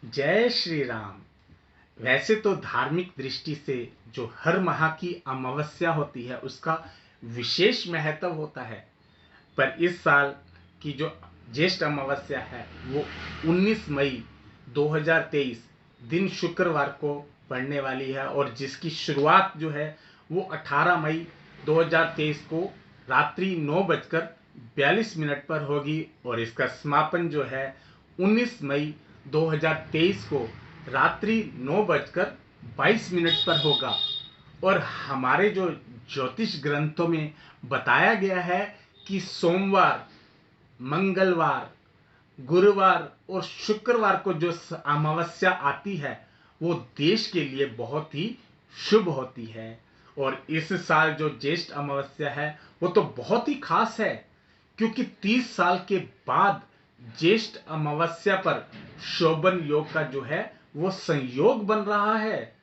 जय श्री राम। वैसे तो धार्मिक दृष्टि से जो हर माह की अमावस्या होती है उसका विशेष महत्व होता है, पर इस साल की जो ज्येष्ठ अमावस्या है वो 19 मई 2023 दिन शुक्रवार को पड़ने वाली है और जिसकी शुरुआत जो है वो 18 मई 2023 को रात्रि 9:42 पर होगी और इसका समापन जो है 19 मई 2023 को रात्रि 9:22 पर होगा। और हमारे जो ज्योतिष ग्रंथों में बताया गया है कि सोमवार, मंगलवार, गुरुवार और शुक्रवार को जो अमावस्या आती है वो देश के लिए बहुत ही शुभ होती है। और इस साल जो ज्येष्ठ अमावस्या है वो तो बहुत ही खास है, क्योंकि 30 साल के बाद ज्येष्ठ अमावस्या पर शोभन योग का जो है वो संयोग बन रहा है।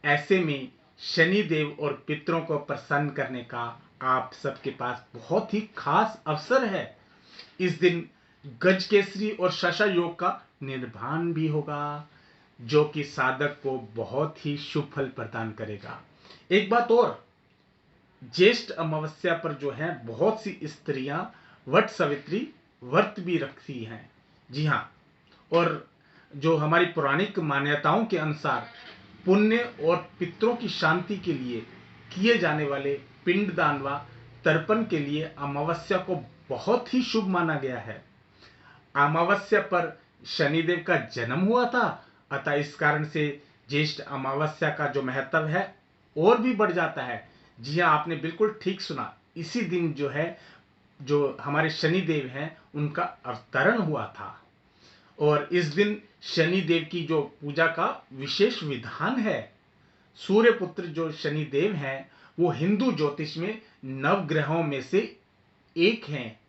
ऐसे में शनि देव और पितरों को प्रसन्न करने का आप सबके पास बहुत ही खास अवसर है। इस दिन गज केसरी और शशा योग का निर्माण भी होगा, जो कि साधक को बहुत ही शुभ फल प्रदान करेगा। एक बात और, ज्येष्ठ अमावस्या पर जो है बहुत सी स्त्रियां वट सावित्री व्रत भी रखती हैं। जी हाँ, और जो हमारी पौराणिक मान्यताओं के अनुसार पुण्य और पितरों की शांति के लिए किए जाने वाले पिंडदान व तर्पण के लिए अमावस्या को बहुत ही शुभ माना गया है। अमावस्या पर शनिदेव का जन्म हुआ था, अतः इस कारण से ज्येष्ठ अमावस्या का जो महत्व है और भी बढ़ जाता है। जी हाँ, आपने बिल्कुल ठीक सुना। इसी दिन जो है जो हमारे शनिदेव हैं उनका अवतरण हुआ था और इस दिन शनि देव की जो पूजा का विशेष विधान है। सूर्य पुत्र जो शनि देव हैं वो हिंदू ज्योतिष में नवग्रहों में से एक हैं।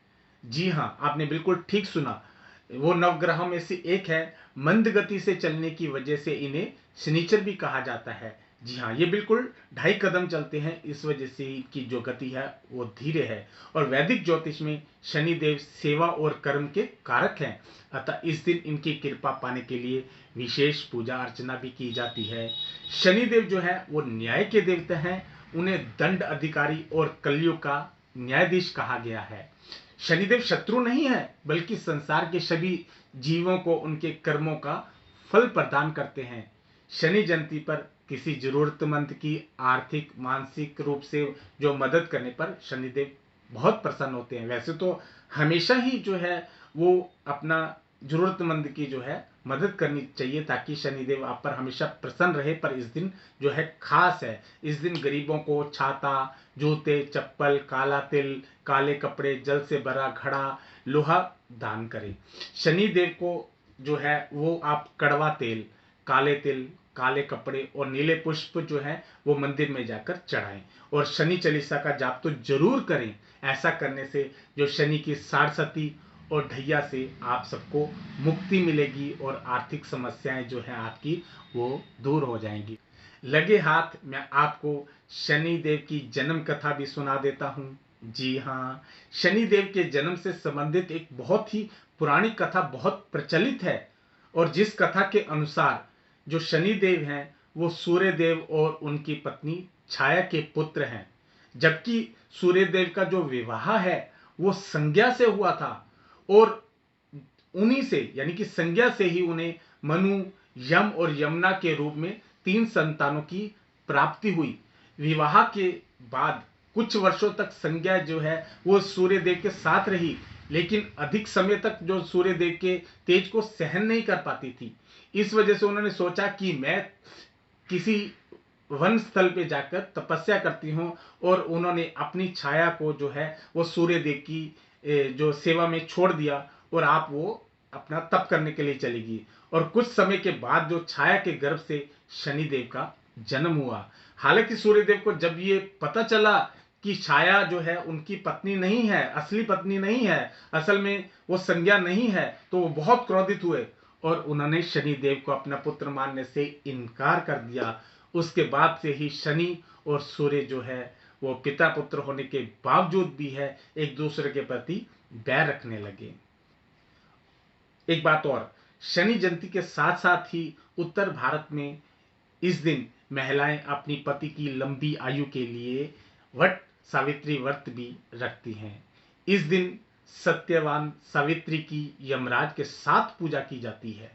जी हाँ, आपने बिल्कुल ठीक सुना, वो नवग्रहों में से एक है। मंद गति से चलने की वजह से इन्हें शनिचर भी कहा जाता है। जी हाँ, ये बिल्कुल 2.5 कदम चलते हैं, इस वजह से इनकी जो गति है वो धीरे है। और वैदिक ज्योतिष में शनिदेव सेवा और कर्म के कारक हैं, अतः इस दिन इनकी कृपा पाने के लिए विशेष पूजा अर्चना भी की जाती है। शनिदेव जो है वो न्याय के देवता हैं, उन्हें दंड अधिकारी और कलयुग का न्यायाधीश कहा गया है। शनिदेव शत्रु नहीं है, बल्कि संसार के सभी जीवों को उनके कर्मों का फल प्रदान करते हैं। शनि जयंती पर किसी जरूरतमंद की आर्थिक मानसिक रूप से जो मदद करने पर शनिदेव बहुत प्रसन्न होते हैं। वैसे तो हमेशा ही जो है वो अपना जरूरतमंद की जो है मदद करनी चाहिए ताकि शनिदेव आप पर हमेशा प्रसन्न रहे, पर इस दिन जो है खास है। इस दिन गरीबों को छाता, जूते, चप्पल, काला तिल, काले कपड़े, जल से भरा घड़ा, लोहा दान करें। शनिदेव को जो है वो आप कड़वा तेल, काले तिल, काले कपड़े और नीले पुष्प जो है वो मंदिर में जाकर चढ़ाएं और शनि चालीसा का जाप तो जरूर करें। ऐसा करने से जो शनि की साढ़सती और ढैया से आप सबको मुक्ति मिलेगी और आर्थिक समस्याएं जो है आपकी वो दूर हो जाएंगी। लगे हाथ मैं आपको शनि देव की जन्म कथा भी सुना देता हूँ। जी हाँ, शनि देव के जन्म से संबंधित एक बहुत ही पुरानी कथा बहुत प्रचलित है और जिस कथा के अनुसार जो शनि देव हैं वो सूर्य देव और उनकी पत्नी छाया के पुत्र हैं, जबकि सूर्य देव का जो विवाह है वो संज्ञा से हुआ था और उन्हीं से यानी कि संज्ञा से ही उन्हें मनु, यम और यमुना के रूप में 3 संतानों की प्राप्ति हुई। विवाह के बाद कुछ वर्षों तक संज्ञा जो है वो सूर्य देव के साथ रही, लेकिन अधिक समय तक जो सूर्य देव के तेज को सहन नहीं कर पाती थी। इस वजह से उन्होंने सोचा कि मैं किसी वन स्थल पे जाकर तपस्या करती हूँ और उन्होंने अपनी छाया को जो है वो सूर्य देव की जो सेवा में छोड़ दिया और आप वो अपना तप करने के लिए चलेगी। और कुछ समय के बाद जो छाया के गर्भ से शनिदेव का जन्म हुआ। हालांकि सूर्यदेव को जब ये पता चला कि छाया जो है उनकी पत्नी नहीं है, असली पत्नी नहीं है, असल में वो संज्ञा नहीं है, तो वो बहुत क्रोधित हुए और उन्होंने शनिदेव को अपना पुत्र मानने से इनकार कर दिया। उसके बाद से ही शनि और सूर्य जो है वो पिता पुत्र होने के बावजूद भी एक दूसरे के प्रति बैर रखने लगे। एक बात और, शनि जयंती के साथ साथ ही उत्तर भारत में इस दिन महिलाएं अपनी पति की लंबी आयु के लिए वट सावित्री व्रत भी रखती हैं। इस दिन सत्यवान सावित्री की यमराज के साथ पूजा की जाती है।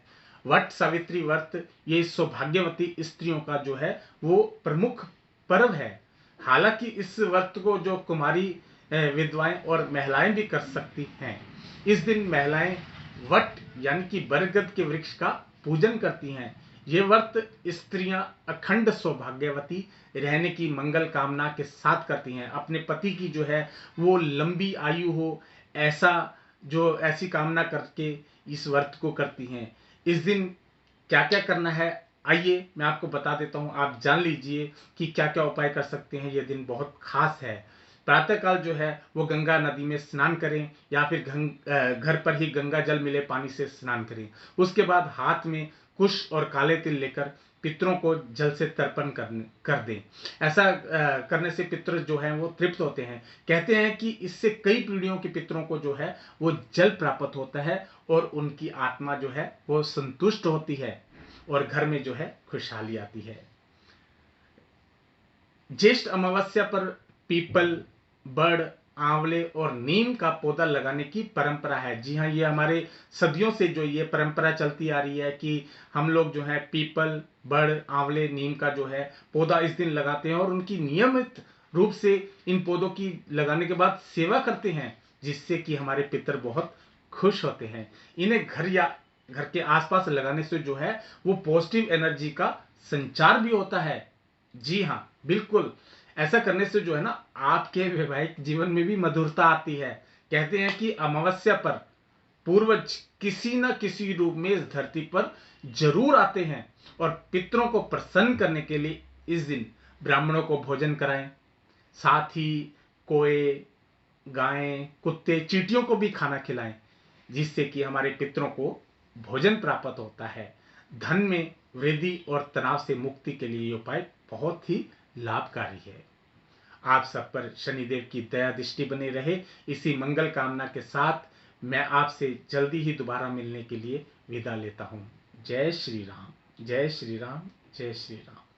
वट सावित्री व्रत ये सौभाग्यवती स्त्रियों का जो है वो प्रमुख पर्व है। हालांकि इस व्रत को जो कुमारी विधवाएं और महिलाएं भी कर सकती हैं। इस दिन महिलाएं वट यानी कि बरगद के वृक्ष का पूजन करती हैं। ये व्रत स्त्रियां अखंड सौभाग्यवती रहने की मंगल कामना के साथ करती हैं। अपने पति की जो है वो लंबी आयु हो, ऐसी कामना करके इस व्रत को करती हैं। इस दिन क्या क्या करना है, आइए मैं आपको बता देता हूं। आप जान लीजिए कि क्या क्या उपाय कर सकते हैं। ये दिन बहुत खास है। प्रातःकाल जो है वो गंगा नदी में स्नान करें या फिर घर पर ही गंगा जल मिले पानी से स्नान करें। उसके बाद हाथ में कुश और काले तिल लेकर पितरों को जल से तर्पण कर दें। ऐसा करने से पितर जो हैं वो तृप्त होते हैं। कहते हैं कि इससे कई पीढ़ियों के पितरों को जो है वो जल प्राप्त होता है और उनकी आत्मा जो है वो संतुष्ट होती है और घर में जो है खुशहाली आती है। ज्येष्ठ अमावस्या पर पीपल, बड़, आंवले और नीम का पौधा लगाने की परंपरा है। जी हाँ, ये हमारे सदियों से जो ये परंपरा चलती आ रही है कि हम लोग जो है पीपल, बड़, आंवले, नीम का जो है पौधा इस दिन लगाते हैं और उनकी नियमित रूप से इन पौधों की लगाने के बाद सेवा करते हैं, जिससे कि हमारे पितर बहुत खुश होते हैं। इन्हें घर या घर के आसपास लगाने से जो है वो पॉजिटिव एनर्जी का संचार भी होता है। जी हाँ, बिल्कुल। ऐसा करने से जो है ना आपके वैवाहिक जीवन में भी मधुरता आती है। कहते हैं कि अमावस्या पर पूर्वज किसी न किसी रूप में इस धरती पर जरूर आते हैं और पितरों को प्रसन्न करने के लिए इस दिन ब्राह्मणों को भोजन कराएं। साथ ही कोए, गायें, कुत्ते, चींटियों को भी खाना खिलाएं, जिससे कि हमारे पितरों को भोजन प्राप्त होता है। धन में वृद्धि और तनाव से मुक्ति के लिए ये उपाय बहुत ही लाभकारी है। आप सब पर शनिदेव की दया दृष्टि बने रहे, इसी मंगल कामना के साथ मैं आपसे जल्दी ही दोबारा मिलने के लिए विदा लेता हूँ। जय श्री राम, जय श्री राम, जय श्री राम।